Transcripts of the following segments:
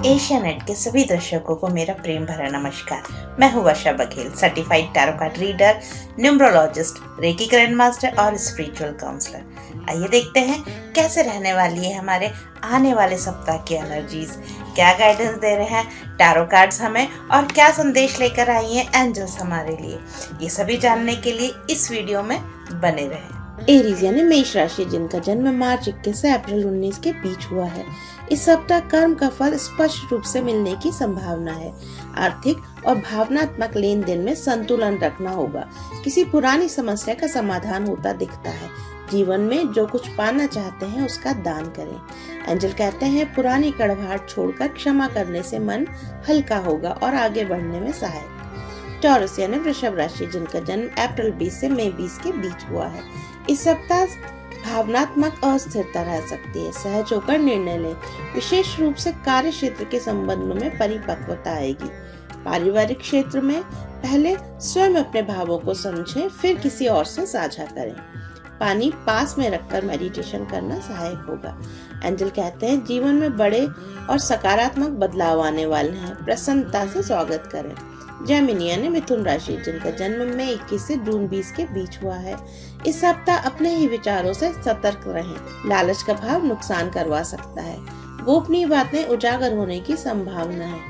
Asia net के सभी दर्शकों को मेरा प्रेम भरा नमस्कार। मैं हूँ Varsha Baghel, certified tarot card reader, numerologist, Reiki grand master और स्पिरिचुअल काउंसलर। आइए देखते हैं कैसे रहने वाली है हमारे आने वाले सप्ताह की एनर्जीज, क्या गाइडेंस दे रहे हैं टैरो कार्ड्स हमें और क्या संदेश लेकर आई हैं एंजल्स हमारे लिए। ये सभी जानने के लिए इस वीडियो में बने रहें। एरीज यानी मेष राशि, जिनका जन्म मार्च 21 से अप्रैल 19 के बीच हुआ है। इस सप्ताह कर्म का फल स्पष्ट रूप से मिलने की संभावना है। आर्थिक और भावनात्मक लेन देन में संतुलन रखना होगा। किसी पुरानी समस्या का समाधान होता दिखता है। जीवन में जो कुछ पाना चाहते हैं उसका दान करें। एंजल कहते हैं पुरानी कड़वाहट छोड़कर क्षमा करने से मन हल्का होगा और आगे बढ़ने में सहायक। टॉरस यानी वृषभ राशि, जिनका जन्म अप्रैल 20 से मई 20 के बीच हुआ है। इस सप्ताह भावनात्मक अस्थिरता रह सकती है। सहज होकर निर्णय लें। विशेष रूप से कार्य क्षेत्र के संबंधों में परिपक्वता आएगी। पारिवारिक क्षेत्र में पहले स्वयं अपने भावों को समझें, फिर किसी और से साझा करें। पानी पास में रखकर मेडिटेशन करना सहायक होगा। एंजल कहते हैं जीवन में बड़े और सकारात्मक बदलाव आने वाले हैं। प्रसन्नता से स्वागत करें। जेमिनी यानी मिथुन राशि, जिनका जन्म मई 21 से जून 20 के बीच हुआ है। इस सप्ताह अपने ही विचारों से सतर्क रहें। लालच का भाव नुकसान करवा सकता है। गोपनीय बातें उजागर होने की संभावना है।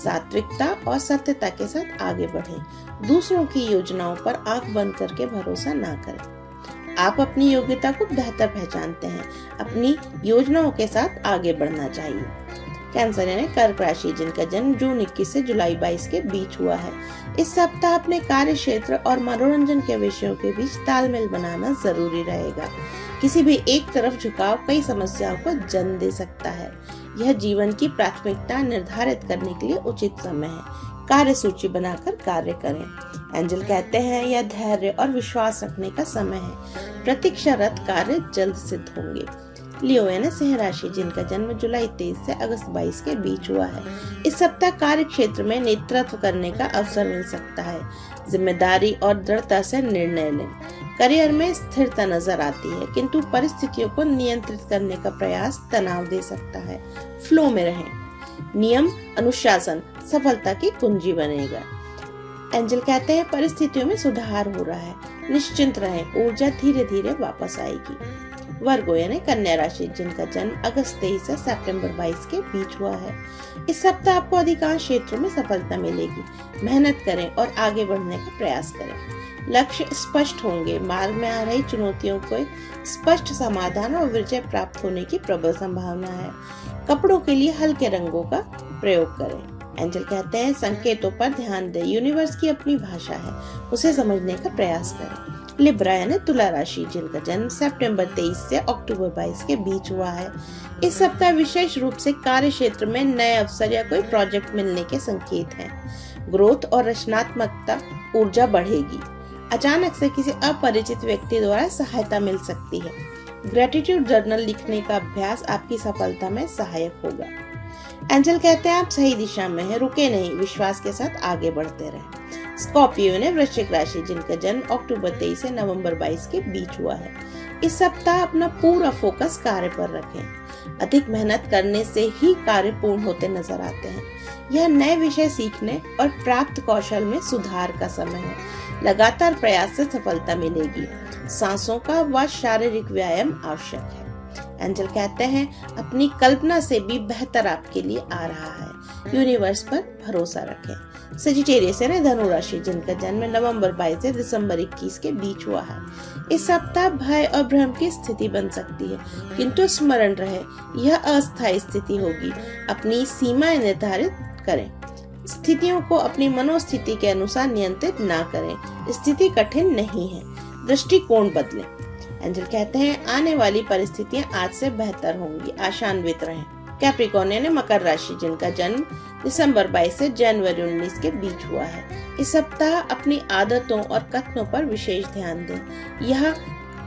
सात्विकता और सत्यता के साथ आगे बढ़ें। दूसरों की योजनाओं पर आंख बंद करके भरोसा ना करें। आप अपनी योग्यता को बेहतर पहचानते हैं। अपनी योजनाओं के साथ आगे बढ़ना चाहिए। कैंसर यानी कर्क राशि, जिनका जन्म जून 21 से जुलाई 22 के बीच हुआ है। इस सप्ताह अपने कार्य क्षेत्र और मनोरंजन के विषयों के बीच तालमेल बनाना जरूरी रहेगा। किसी भी एक तरफ झुकाव कई समस्याओं को जन्म दे सकता है। यह जीवन की प्राथमिकता निर्धारित करने के लिए उचित समय है। कार्य सूची बनाकर कार्य करें। एंजल कहते हैं यह धैर्य और विश्वास रखने का समय है। प्रतीक्षारत कार्य जल्द सिद्ध होंगे। लियो यानी सिंह राशि, जिनका जन्म जुलाई 23 से अगस्त 22 के बीच हुआ है। इस सप्ताह कार्य क्षेत्र में नेतृत्व करने का अवसर मिल सकता है। जिम्मेदारी और दृढ़ता से निर्णय लें। करियर में स्थिरता नजर आती है, किंतु परिस्थितियों को नियंत्रित करने का प्रयास तनाव दे सकता है। फ्लो में रहें। नियम अनुशासन सफलता की कुंजी बनेगा। एंजल कहते हैं परिस्थितियों में सुधार हो रहा है। निश्चिंत रहें, ऊर्जा धीरे धीरे वापस आएगी। वर्गो यानी कन्या राशि, जिनका जन्म अगस्त 23 से सितंबर 22 के बीच हुआ है। इस सप्ताह आपको अधिकांश क्षेत्रों में सफलता मिलेगी। मेहनत करें और आगे बढ़ने का प्रयास करें। लक्ष्य स्पष्ट होंगे। मार्ग में आ रही चुनौतियों को स्पष्ट समाधान और विजय प्राप्त होने की प्रबल संभावना है। कपड़ों के लिए हल्के रंगों का प्रयोग करें। एंजल कहते हैं संकेतों पर ध्यान दें। यूनिवर्स की अपनी भाषा है, उसे समझने का प्रयास करें। लिब्रा यानी तुला राशि, जिनका जन्म सितंबर 23 से अक्टूबर 22 के बीच हुआ है। इस सप्ताह विशेष रूप से कार्य क्षेत्र में नए अवसर या कोई प्रोजेक्ट मिलने के संकेत हैं। ग्रोथ और रचनात्मकता ऊर्जा बढ़ेगी। अचानक से किसी अपरिचित व्यक्ति द्वारा सहायता मिल सकती है। ग्रेटिट्यूड जर्नल लिखने का अभ्यास आपकी सफलता में सहायक होगा। एंजल कहते हैं आप सही दिशा में हैं, रुके नहीं, विश्वास के साथ आगे बढ़ते रहें। स्कॉर्पियो ने वृश्चिक राशि, जिनका जन्म अक्टूबर 23 से नवंबर 22 के बीच हुआ है। इस सप्ताह अपना पूरा फोकस कार्य पर रखें। अधिक मेहनत करने से ही कार्य पूर्ण होते नजर आते हैं। यह नए विषय सीखने और प्राप्त कौशल में सुधार का समय है। लगातार प्रयास से सफलता मिलेगी। सांसों का व शारीरिक व्यायाम आवश्यक है। एंजल कहते हैं अपनी कल्पना से भी बेहतर आपके लिए आ रहा है। यूनिवर्स पर भरोसा रखें। सजिटेरियस यानी धनु राशि, जिनका जन्म नवंबर 22 से दिसंबर 21 के बीच हुआ है। इस सप्ताह भय और भ्रम की स्थिति बन सकती है, किंतु स्मरण रहे यह अस्थायी स्थिति होगी। अपनी सीमाएं निर्धारित करें। स्थितियों को अपनी मनोस्थिति के अनुसार नियंत्रित ना करें। स्थिति कठिन नहीं है, दृष्टिकोण बदलें। एंजल कहते हैं आने वाली परिस्थितियां आज से बेहतर होंगी। आशान्वित रहें। कैप्रिकॉर्न यानी मकर राशि, जिनका जन्म दिसंबर 22 से जनवरी 19 के बीच हुआ है। इस सप्ताह अपनी आदतों और कथनों पर विशेष ध्यान दें। यह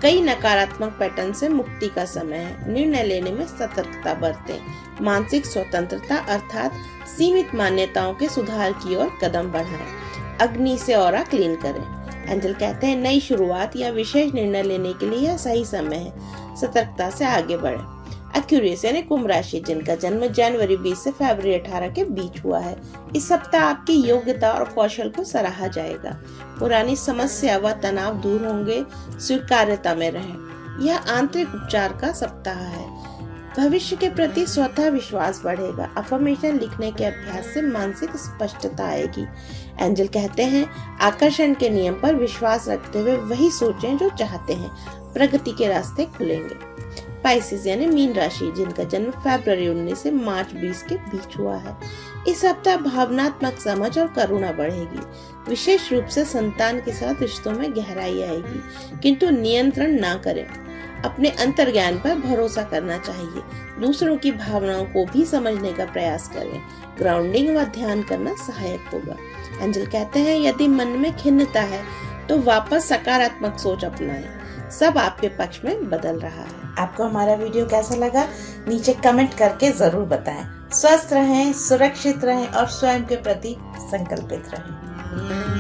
कई नकारात्मक पैटर्न से मुक्ति का समय है। निर्णय लेने में सतर्कता बरतें। मानसिक स्वतंत्रता अर्थात सीमित मान्यताओं के सुधार की ओर कदम बढ़ाएं। अग्नि से ऑरा क्लीन करें। एंजल कहते हैं नई शुरुआत या विशेष निर्णय लेने के लिए यह सही समय है। सतर्कता से आगे बढ़ें। एक्यूरियस यानी कुंभ राशि जिनका जन्म जनवरी 20 से फरवरी 18 के बीच हुआ है, इस सप्ताह आपकी योग्यता और कौशल को सराहा जाएगा। पुरानी समस्या व तनाव दूर होंगे, स्वीकार्यता में रहें। यह आंतरिक उपचार का सप्ताह है। भविष्य के प्रति स्वतः विश्वास बढ़ेगा। अफर्मेशन लिखने के अभ्यास से मानसिक स्पष्टता आएगी। एंजल कहते हैं, आकर्षण के नियम पर विश्वास रखते हुए वही सोचें जो चाहते हैं, प्रगति के रास्ते खुलेंगे। पाइसेस यानी मीन राशि जिनका जन्म फरवरी 19 से मार्च 20 के बीच हुआ है, इस सप्ताह भावनात्मक समझ और करुणा बढ़ेगी। विशेष रूप से संतान के साथ रिश्तों में गहराई आएगी, किंतु नियंत्रण ना करें। अपने अंतर्ज्ञान पर भरोसा करना चाहिए। दूसरों की भावनाओं को भी समझने का प्रयास करें। ग्राउंडिंग व ध्यान करना सहायक होगा। एंजल कहते हैं, यदि मन में खिन्नता है तो वापस सकारात्मक सोच अपनाएं। सब आपके पक्ष में बदल रहा है। आपको हमारा वीडियो कैसा लगा नीचे कमेंट करके जरूर बताएं। स्वस्थ रहें, सुरक्षित रहें और स्वयं के प्रति संकल्पित रहें।